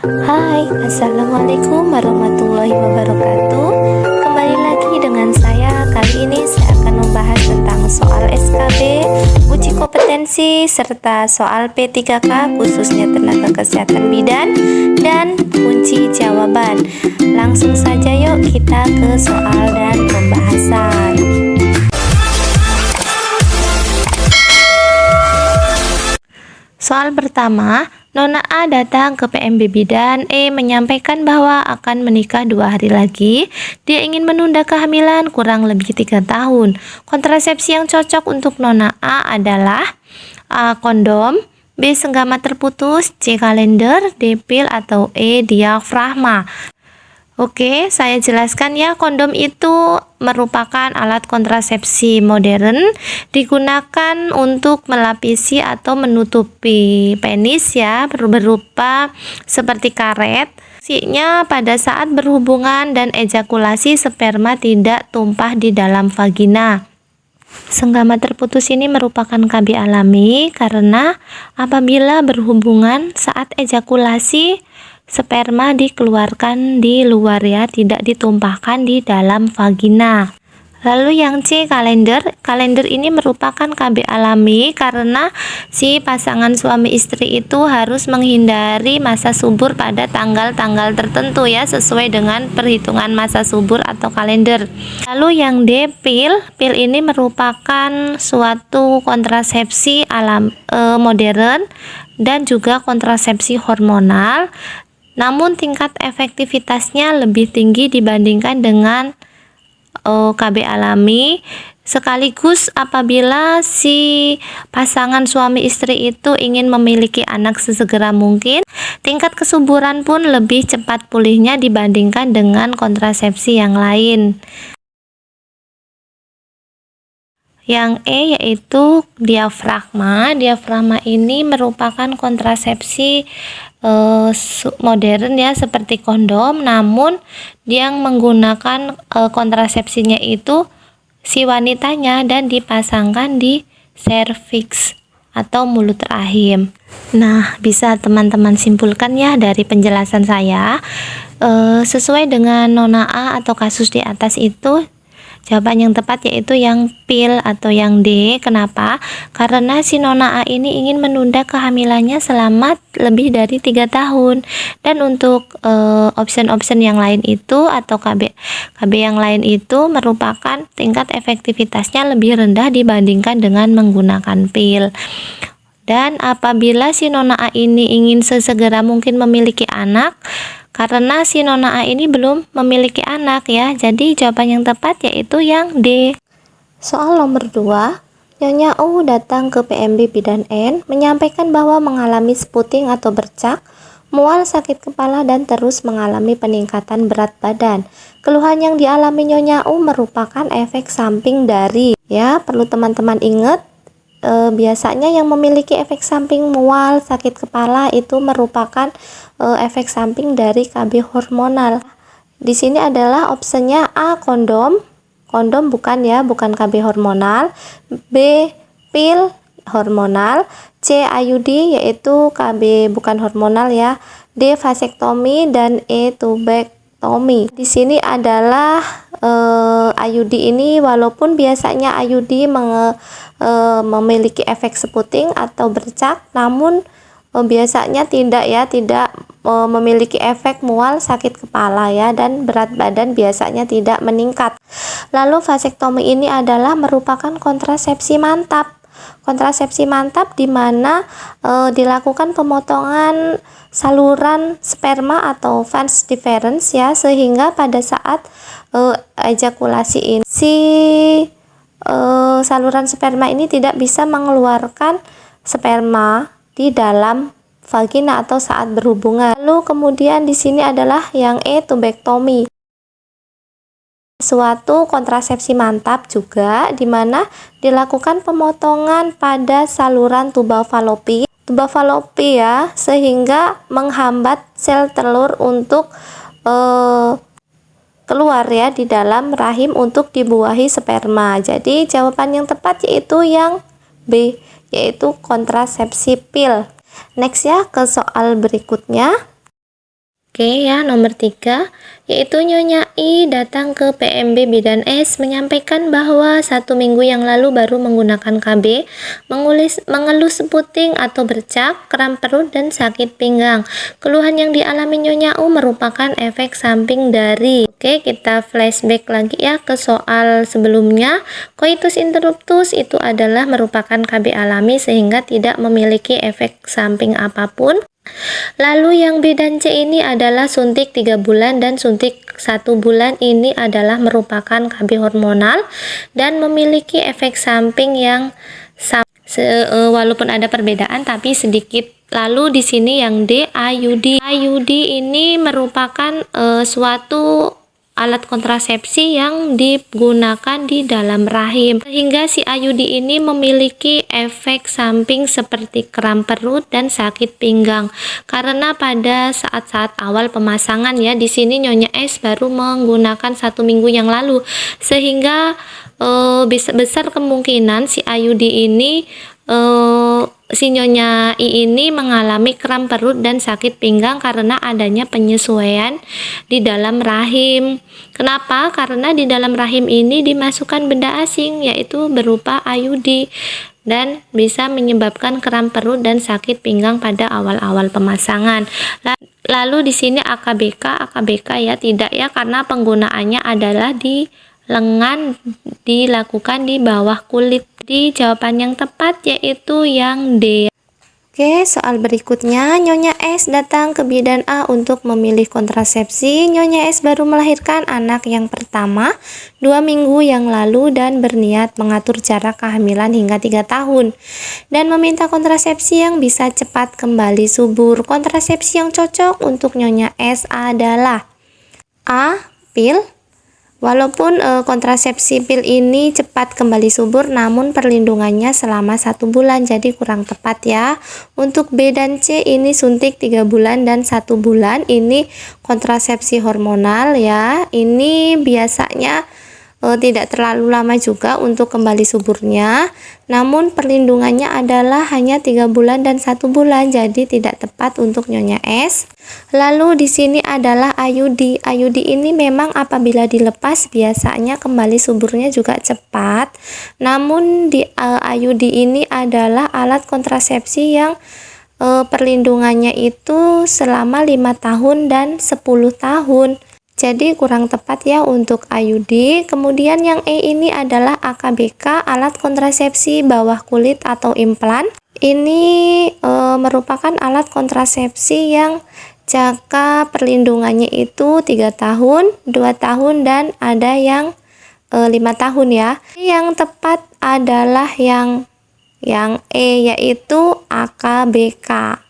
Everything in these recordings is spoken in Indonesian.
Hai, Assalamualaikum warahmatullahi wabarakatuh. Kembali lagi dengan saya. Kali ini saya akan membahas tentang soal SKB, uji kompetensi, serta soal P3K khususnya tenaga kesehatan bidan, dan kunci jawaban. Langsung saja yuk kita ke soal dan pembahasan. Soal pertama, Nona A datang ke PMB Bidan E menyampaikan bahwa akan menikah 2 hari lagi. Dia ingin menunda kehamilan kurang lebih 3 tahun. Kontrasepsi yang cocok untuk Nona A adalah A. Kondom, B. Senggama terputus, C. Kalender, D. Pil, atau E. Diafragma. Oke, saya jelaskan ya. Kondom itu merupakan alat kontrasepsi modern, digunakan untuk melapisi atau menutupi penis ya, berupa seperti karet. Fungsinya pada saat berhubungan dan ejakulasi sperma tidak tumpah di dalam vagina. Senggama terputus ini merupakan KB alami karena apabila berhubungan saat ejakulasi sperma dikeluarkan di luar ya, tidak ditumpahkan di dalam vagina. Lalu yang C, kalender. Kalender ini merupakan KB alami karena si pasangan suami istri itu harus menghindari masa subur pada tanggal-tanggal tertentu ya, sesuai dengan perhitungan masa subur atau kalender. Lalu yang D, pil. Pil ini merupakan suatu kontrasepsi modern dan juga kontrasepsi hormonal. Namun tingkat efektivitasnya lebih tinggi dibandingkan dengan KB alami, sekaligus apabila si pasangan suami istri itu ingin memiliki anak sesegera mungkin, tingkat kesuburan pun lebih cepat pulihnya dibandingkan dengan kontrasepsi yang lain. Yang E yaitu diafragma. Diafragma ini merupakan kontrasepsi modern ya, seperti kondom, namun yang menggunakan kontrasepsinya itu si wanitanya dan dipasangkan di serviks atau mulut rahim. Nah, bisa teman-teman simpulkan ya dari penjelasan saya, sesuai dengan Nona A atau kasus di atas itu, jawaban yang tepat yaitu yang pil atau yang D. Kenapa? Karena si Nona A ini ingin menunda kehamilannya selama lebih dari 3 tahun. Dan untuk option-option yang lain itu atau KB yang lain itu merupakan tingkat efektivitasnya lebih rendah dibandingkan dengan menggunakan pil. Dan apabila si Nona A ini ingin sesegera mungkin memiliki anak, karena si Nona A ini belum memiliki anak ya, jadi jawaban yang tepat yaitu yang D. Soal nomor 2, Nyonya U datang ke PMB Bidan N menyampaikan bahwa mengalami sputing atau bercak, mual, sakit kepala, dan terus mengalami peningkatan berat badan. Keluhan yang dialami Nyonya U merupakan efek samping dari, ya perlu teman-teman ingat, biasanya yang memiliki efek samping mual, sakit kepala itu merupakan efek samping dari KB hormonal. Di sini adalah opsinya A, kondom bukan ya, bukan KB hormonal, B, pil hormonal, C, IUD yaitu KB bukan hormonal ya, D, vasektomi, dan E, tubektomi. Di sini adalah IUD ini, walaupun biasanya IUD memiliki efek sputing atau bercak, namun biasanya tidak memiliki efek mual, sakit kepala ya, dan berat badan biasanya tidak meningkat. Lalu vasektomi ini adalah merupakan kontrasepsi mantap. Kontrasepsi mantap di mana dilakukan pemotongan saluran sperma atau vas deferens ya, sehingga pada saat ejakulasi ini saluran sperma ini tidak bisa mengeluarkan sperma di dalam vagina atau saat berhubungan. Lalu kemudian di sini adalah yang E, tubektomi. Suatu kontrasepsi mantap juga di mana dilakukan pemotongan pada saluran tuba falopi ya, sehingga menghambat sel telur untuk keluar ya di dalam rahim untuk dibuahi sperma. Jadi jawaban yang tepat yaitu yang B, yaitu kontrasepsi pil. Next ya, ke soal berikutnya. Oke ya, nomor 3, yaitu Nyonya I datang ke PMB Bidan S menyampaikan bahwa 1 minggu yang lalu baru menggunakan KB, mengeluh seputing atau bercak, kram perut, dan sakit pinggang. Keluhan yang dialami Nyonya U merupakan efek samping dari. Oke, kita flashback lagi ya ke soal sebelumnya. Coitus interruptus itu adalah merupakan KB alami sehingga tidak memiliki efek samping apapun. Lalu yang B dan C ini adalah suntik 3 bulan dan suntik 1 bulan, ini adalah merupakan KB hormonal dan memiliki efek samping yang sama, walaupun ada perbedaan tapi sedikit. Lalu di sini yang D, IUD. IUD ini merupakan suatu alat kontrasepsi yang digunakan di dalam rahim, sehingga si IUD ini memiliki efek samping seperti kram perut dan sakit pinggang. Karena pada saat-saat awal pemasangan ya, di sini Nyonya S baru menggunakan 1 minggu yang lalu, sehingga besar kemungkinan si IUD ini si Nyonya I ini mengalami kram perut dan sakit pinggang karena adanya penyesuaian di dalam rahim. Kenapa? Karena di dalam rahim ini dimasukkan benda asing, yaitu berupa IUD, dan bisa menyebabkan kram perut dan sakit pinggang pada awal-awal pemasangan. Lalu di sini AKBK ya, tidak ya, karena penggunaannya adalah di lengan, dilakukan di bawah kulit. Di jawaban yang tepat yaitu yang D. Oke, soal berikutnya, Nyonya S datang ke bidan A untuk memilih kontrasepsi. Nyonya S baru melahirkan anak yang pertama 2 minggu yang lalu dan berniat mengatur jarak kehamilan hingga 3 tahun dan meminta kontrasepsi yang bisa cepat kembali subur. Kontrasepsi yang cocok untuk Nyonya S adalah A. Pil. Walaupun kontrasepsi pil ini cepat kembali subur, namun perlindungannya selama 1 bulan, jadi kurang tepat ya. Untuk B dan C ini suntik 3 bulan dan 1 bulan, ini kontrasepsi hormonal ya. Ini biasanya tidak terlalu lama juga untuk kembali suburnya, namun perlindungannya adalah hanya 3 bulan dan 1 bulan, jadi tidak tepat untuk Nyonya S. Lalu di sini adalah IUD. IUD ini memang apabila dilepas biasanya kembali suburnya juga cepat, namun di IUD ini adalah alat kontrasepsi yang perlindungannya itu selama 5 tahun dan 10 tahun. Jadi kurang tepat ya untuk IUD. Kemudian yang E ini adalah AKBK, alat kontrasepsi bawah kulit atau implan. Ini merupakan alat kontrasepsi yang jangka perlindungannya itu 3 tahun, 2 tahun, dan ada yang 5 tahun ya. Yang tepat adalah yang E, yaitu AKBK.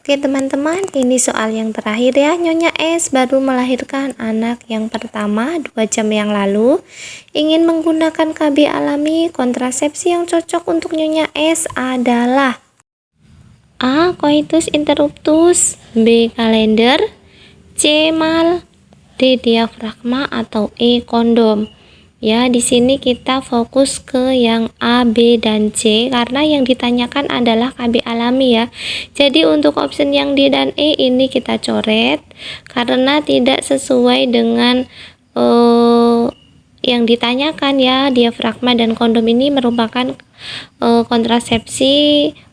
Oke teman-teman, ini soal yang terakhir ya. Nyonya S baru melahirkan anak yang pertama 2 jam yang lalu, ingin menggunakan KB alami. Kontrasepsi yang cocok untuk Nyonya S adalah A. Coitus interruptus, B. kalender, C. mal, D. diafragma, atau E. kondom. Ya, di sini kita fokus ke yang A, B, dan C karena yang ditanyakan adalah KB alami ya. Jadi untuk option yang D dan E ini kita coret karena tidak sesuai dengan yang ditanyakan ya. Diafragma dan kondom ini merupakan kontrasepsi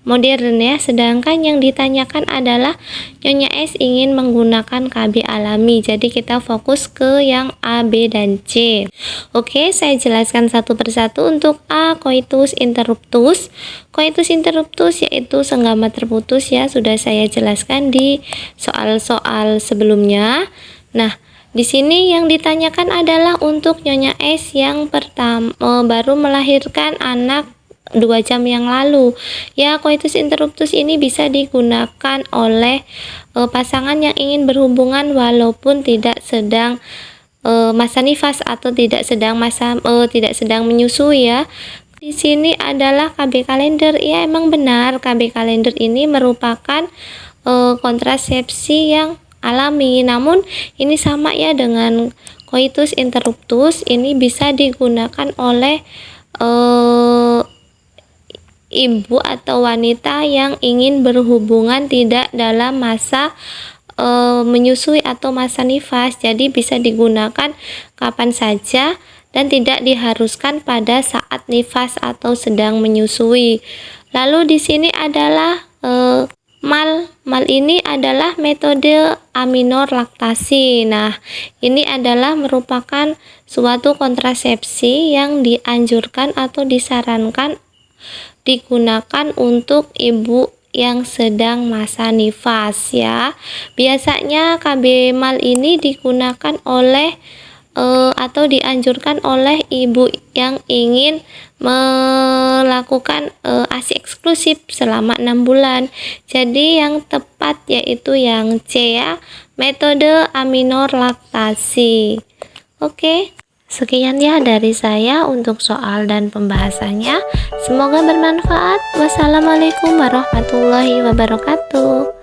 modern ya, sedangkan yang ditanyakan adalah Nyonya S ingin menggunakan KB alami, jadi kita fokus ke yang A, B, dan C. Oke, saya jelaskan satu persatu. Untuk A, coitus interruptus. Coitus interruptus yaitu senggama terputus ya, sudah saya jelaskan di soal-soal sebelumnya. Nah, di sini yang ditanyakan adalah untuk Nyonya S yang pertama baru melahirkan anak 2 jam yang lalu. Ya, coitus interruptus ini bisa digunakan oleh pasangan yang ingin berhubungan walaupun tidak sedang masa nifas atau tidak sedang menyusui ya. Di sini adalah KB kalender. Ya, emang benar KB kalender ini merupakan kontrasepsi yang alami, namun ini sama ya dengan coitus interruptus, ini bisa digunakan oleh ibu atau wanita yang ingin berhubungan tidak dalam masa menyusui atau masa nifas, jadi bisa digunakan kapan saja dan tidak diharuskan pada saat nifas atau sedang menyusui. Lalu di sini adalah MAL ini adalah metode aminorlaktasi. Nah, ini adalah merupakan suatu kontrasepsi yang dianjurkan atau disarankan digunakan untuk ibu yang sedang masa nifas ya. Biasanya KB MAL ini digunakan oleh atau dianjurkan oleh ibu yang ingin melakukan ASI eksklusif selama 6 bulan. Jadi yang tepat yaitu yang C ya, metode aminorlaktasi. Oke, sekian ya dari saya untuk soal dan pembahasannya. Semoga bermanfaat. Wassalamualaikum warahmatullahi wabarakatuh.